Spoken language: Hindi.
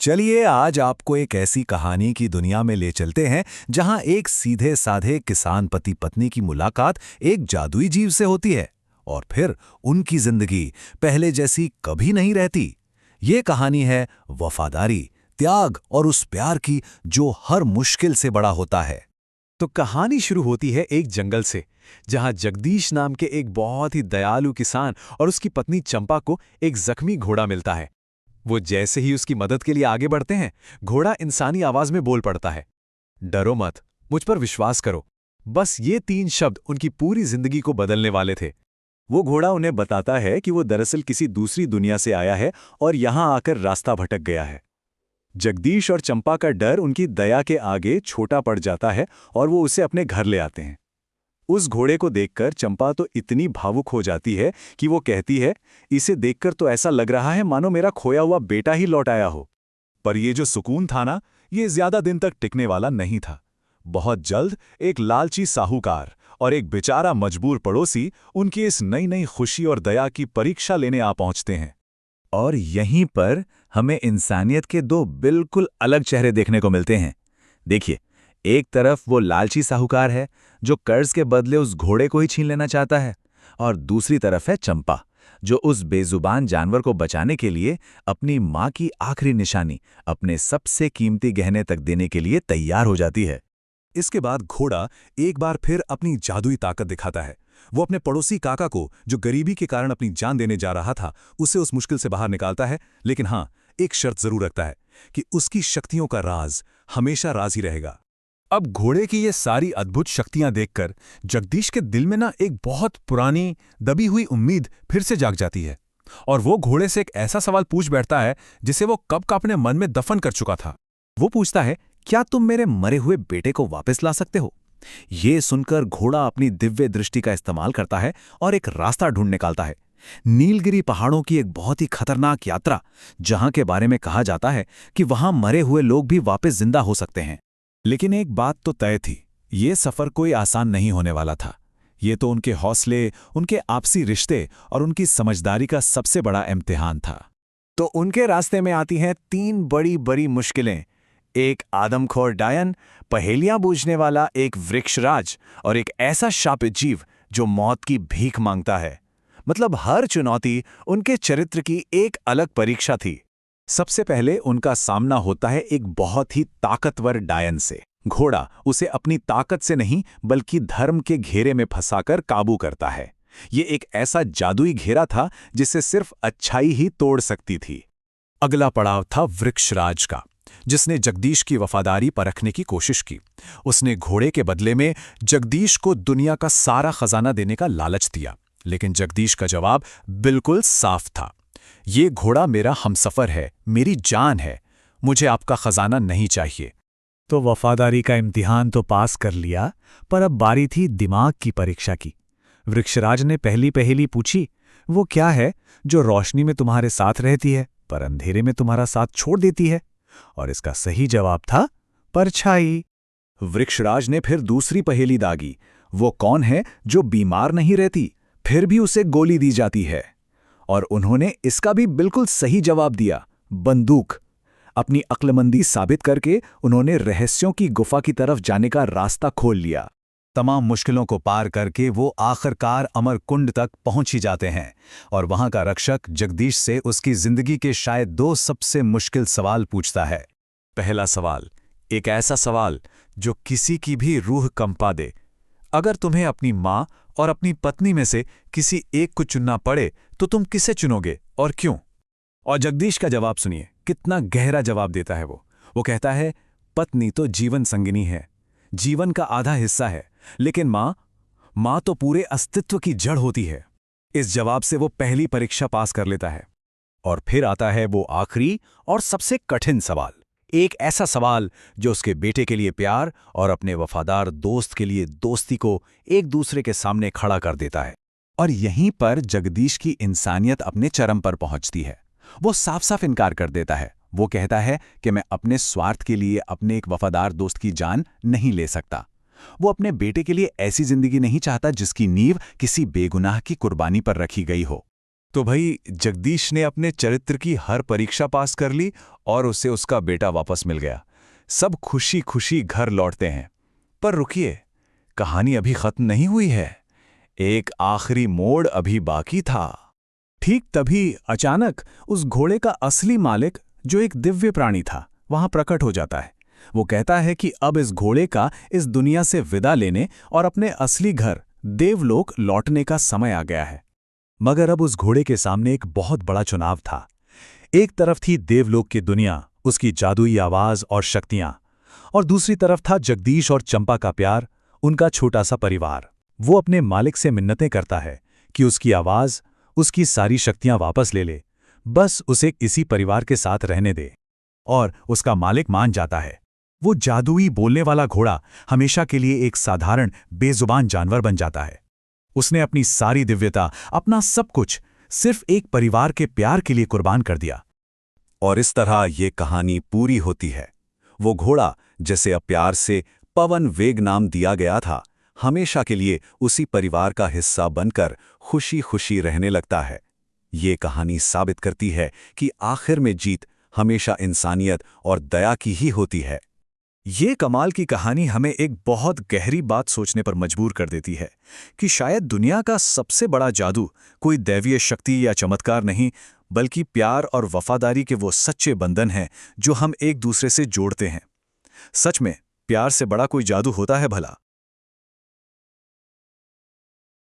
चलिए आज आपको एक ऐसी कहानी की दुनिया में ले चलते हैं जहां एक सीधे साधे किसान पति पत्नी की मुलाकात एक जादुई जीव से होती है और फिर उनकी जिंदगी पहले जैसी कभी नहीं रहती। ये कहानी है वफादारी, त्याग और उस प्यार की जो हर मुश्किल से बड़ा होता है। तो कहानी शुरू होती है एक जंगल से, जहां जगदीश नाम के एक बहुत ही दयालु किसान और उसकी पत्नी चंपा को एक जख्मी घोड़ा मिलता है। वो जैसे ही उसकी मदद के लिए आगे बढ़ते हैं, घोड़ा इंसानी आवाज में बोल पड़ता है, डरो मत, मुझ पर विश्वास करो। बस ये 3 शब्द उनकी पूरी जिंदगी को बदलने वाले थे। वो घोड़ा उन्हें बताता है कि वो दरअसल किसी दूसरी दुनिया से आया है और यहां आकर रास्ता भटक गया है। जगदीश और चंपा का डर उनकी दया के आगे छोटा पड़ जाता है और वो उसे अपने घर ले आते हैं। उस घोड़े को देखकर चंपा तो इतनी भावुक हो जाती है कि वो कहती है, इसे देखकर तो ऐसा लग रहा है मानो मेरा खोया हुआ बेटा ही लौट आया हो। पर ये जो सुकून था ना, ये ज्यादा दिन तक टिकने वाला नहीं था। बहुत जल्द एक लालची साहूकार और एक बेचारा मजबूर पड़ोसी उनकी इस नई नई खुशी और दया की परीक्षा लेने आ पहुंचते हैं। और यहीं पर हमें इंसानियत के 2 बिल्कुल अलग चेहरे देखने को मिलते हैं। देखिए, एक तरफ वो लालची साहूकार है जो कर्ज के बदले उस घोड़े को ही छीन लेना चाहता है, और दूसरी तरफ है चंपा जो उस बेजुबान जानवर को बचाने के लिए अपनी मां की आखिरी निशानी, अपने सबसे कीमती गहने तक देने के लिए तैयार हो जाती है। इसके बाद घोड़ा एक बार फिर अपनी जादुई ताकत दिखाता है। वो अपने पड़ोसी काका को, जो गरीबी के कारण अपनी जान देने जा रहा था, उसे उस मुश्किल से बाहर निकालता है। लेकिन हाँ, एक शर्त जरूर रखता है कि उसकी शक्तियों का राज हमेशा राज ही रहेगा। अब घोड़े की ये सारी अद्भुत शक्तियां देखकर जगदीश के दिल में ना एक बहुत पुरानी दबी हुई उम्मीद फिर से जाग जाती है, और वो घोड़े से एक ऐसा सवाल पूछ बैठता है जिसे वो कब का अपने मन में दफन कर चुका था। वो पूछता है, क्या तुम मेरे मरे हुए बेटे को वापस ला सकते हो? ये सुनकर घोड़ा अपनी दिव्य दृष्टि का इस्तेमाल करता है और एक रास्ता ढूंढ निकालता है। नीलगिरी पहाड़ों की एक बहुत ही खतरनाक यात्रा, जहां के बारे में कहा जाता है कि वहां मरे हुए लोग भी वापस जिंदा हो सकते हैं। लेकिन एक बात तो तय थी, ये सफर कोई आसान नहीं होने वाला था। ये तो उनके हौसले, उनके आपसी रिश्ते और उनकी समझदारी का सबसे बड़ा इम्तिहान था। तो उनके रास्ते में आती हैं 3 बड़ी बड़ी मुश्किलें। एक आदमखोर डायन, पहेलियां बूझने वाला एक वृक्षराज और एक ऐसा शापित जीव जो मौत की भीख मांगता है। मतलब हर चुनौती उनके चरित्र की एक अलग परीक्षा थी। सबसे पहले उनका सामना होता है एक बहुत ही ताकतवर डायन से। घोड़ा उसे अपनी ताकत से नहीं बल्कि धर्म के घेरे में फंसाकर काबू करता है। ये एक ऐसा जादुई घेरा था जिसे सिर्फ अच्छाई ही तोड़ सकती थी। अगला पड़ाव था वृक्षराज का, जिसने जगदीश की वफादारी परखने की कोशिश की। उसने घोड़े के बदले में जगदीश को दुनिया का सारा खजाना देने का लालच दिया, लेकिन जगदीश का जवाब बिल्कुल साफ था, ये घोड़ा मेरा हमसफर है, मेरी जान है, मुझे आपका खजाना नहीं चाहिए। तो वफादारी का इम्तिहान तो पास कर लिया, पर अब बारी थी दिमाग की परीक्षा की। वृक्षराज ने पहली पहेली पूछी, वो क्या है जो रोशनी में तुम्हारे साथ रहती है पर अंधेरे में तुम्हारा साथ छोड़ देती है? और इसका सही जवाब था परछाई। वृक्षराज ने फिर दूसरी पहेली दागी, वो कौन है जो बीमार नहीं रहती फिर भी उसे गोली दी जाती है? और उन्होंने इसका भी बिल्कुल सही जवाब दिया, बंदूक। अपनी अक्लमंदी साबित करके उन्होंने रहस्यों की गुफा की तरफ जाने का रास्ता खोल लिया। तमाम मुश्किलों को पार करके वो आखिरकार अमरकुंड तक पहुंच ही जाते हैं, और वहां का रक्षक जगदीश से उसकी जिंदगी के शायद 2 सबसे मुश्किल सवाल पूछता है। पहला सवाल, एक ऐसा सवाल जो किसी की भी रूह कंपा दे। अगर तुम्हें अपनी मां और अपनी पत्नी में से किसी एक को चुनना पड़े तो तुम किसे चुनोगे और क्यों? और जगदीश का जवाब सुनिए, कितना गहरा जवाब देता है वो कहता है, पत्नी तो जीवन संगिनी है, जीवन का आधा हिस्सा है, लेकिन मां तो पूरे अस्तित्व की जड़ होती है। इस जवाब से वो पहली परीक्षा पास कर लेता है। और फिर आता है वो आखिरी और सबसे कठिन सवाल, एक ऐसा सवाल जो उसके बेटे के लिए प्यार और अपने वफादार दोस्त के लिए दोस्ती को एक दूसरे के सामने खड़ा कर देता है। और यहीं पर जगदीश की इंसानियत अपने चरम पर पहुंचती है। वो साफ साफ इनकार कर देता है। वो कहता है कि मैं अपने स्वार्थ के लिए अपने एक वफादार दोस्त की जान नहीं ले सकता। वो अपने बेटे के लिए ऐसी जिंदगी नहीं चाहता जिसकी नींव किसी बेगुनाह की कुर्बानी पर रखी गई हो। तो भाई जगदीश ने अपने चरित्र की हर परीक्षा पास कर ली और उसे उसका बेटा वापस मिल गया। सब खुशी खुशी घर लौटते हैं। पर रुकिए, कहानी अभी खत्म नहीं हुई है। एक आखिरी मोड़ अभी बाकी था। ठीक तभी अचानक उस घोड़े का असली मालिक, जो एक दिव्य प्राणी था, वहां प्रकट हो जाता है। वो कहता है कि अब इस घोड़े का इस दुनिया से विदा लेने और अपने असली घर देवलोक लौटने का समय आ गया है। मगर अब उस घोड़े के सामने एक बहुत बड़ा चुनाव था। एक तरफ थी देवलोक की दुनिया, उसकी जादुई आवाज और शक्तियां, और दूसरी तरफ था जगदीश और चंपा का प्यार, उनका छोटा सा परिवार। वो अपने मालिक से मिन्नतें करता है कि उसकी आवाज, उसकी सारी शक्तियां वापस ले ले, बस उसे इसी परिवार के साथ रहने दे। और उसका मालिक मान जाता है। वो जादुई बोलने वाला घोड़ा हमेशा के लिए एक साधारण बेजुबान जानवर बन जाता है। उसने अपनी सारी दिव्यता, अपना सब कुछ सिर्फ एक परिवार के प्यार के लिए कुर्बान कर दिया। और इस तरह ये कहानी पूरी होती है। वो घोड़ा, जिसे अब प्यार से पवन वेग नाम दिया गया था, हमेशा के लिए उसी परिवार का हिस्सा बनकर खुशी खुशी रहने लगता है। ये कहानी साबित करती है कि आखिर में जीत हमेशा इंसानियत और दया की ही होती है। ये कमाल की कहानी हमें एक बहुत गहरी बात सोचने पर मजबूर कर देती है कि शायद दुनिया का सबसे बड़ा जादू कोई दैवीय शक्ति या चमत्कार नहीं, बल्कि प्यार और वफादारी के वो सच्चे बंधन हैं जो हम एक दूसरे से जोड़ते हैं। सच में प्यार से बड़ा कोई जादू होता है भला?